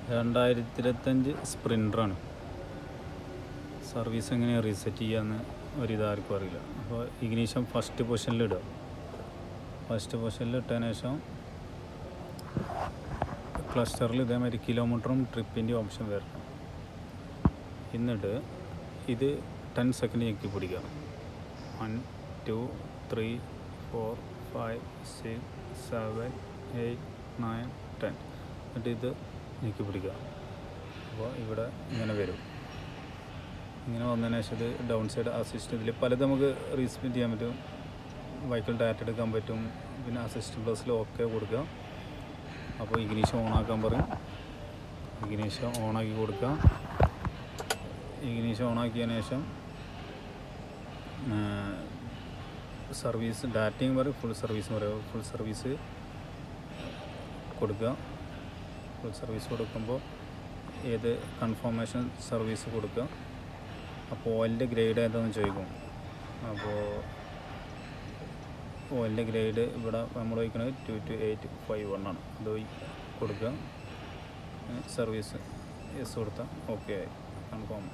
2025 സ്പ്രിൻ്ററാണ്. Service എങ്ങനെയാണ് reset ചെയ്യാമെന്ന് ഒരിതാർക്കും അറിയില്ല. അപ്പോൾ ഇഗ്നീഷൻ ഫസ്റ്റ് പൊസിഷനിലിടുക. ഫസ്റ്റ് പൊസിഷനിൽ ഇട്ടതിന് ശേഷം ക്ലസ്റ്ററിൽ ഇതേമാതിരി കിലോമീറ്ററും ട്രിപ്പിൻ്റെ ഓപ്ഷൻ വരണം. എന്നിട്ട് ഇത് 10 സെക്കൻഡ് ഞെക്കി പിടിക്കുക. 1 2 3 4 5 6 7 8 9 10. എന്നിട്ട് ഇത് ഞെക്കി പിടിക്കുക. അപ്പോൾ ഇവിടെ ഇങ്ങനെ വരും. ഇങ്ങനെ വന്നതിന് ശേഷം ഇത് ഡൗൺ സൈഡ് അസിസ്റ്റ്, ഇതിൽ പലത് നമുക്ക് റീസ്പെൻഡ് ചെയ്യാൻ പറ്റും. വെഹിക്കിൾ ഡാറ്റ എടുക്കാൻ പറ്റും. പിന്നെ അസിസ്റ്റ് പ്ലസിൽ ഓക്കെ കൊടുക്കുക. അപ്പോൾ ഇഗ്നീഷൻ ഓണാക്കാൻ പറയും. ഇഗ്നീഷൻ ഓണാക്കി കൊടുക്കുക. ഇഗ്നീഷൻ ഓണാക്കിയതിന് ശേഷം സർവീസ് ഡാറ്റയും പറയും, ഫുൾ സർവീസും പറയും. ഫുൾ സർവീസ് കൊടുക്കുക. ഫുൾ സർവീസ് കൊടുക്കുമ്പോൾ ഏത് കൺഫർമേഷൻ സർവീസ് കൊടുക്കുക. അപ്പോൾ ഓയിലിൻ്റെ ഗ്രേഡ് ഏതാണെന്ന് ചോദിക്കും. അപ്പോൾ ഓയിലിൻ്റെ ഗ്രേഡ് ഇവിടെ നമ്മൾ വയ്ക്കുന്നത് 22851 ആണ്. അത് കൊടുക്കുക. സർവീസ് യെസ് കൊടുത്താൽ ഓക്കെ ആയി, കൺഫേം.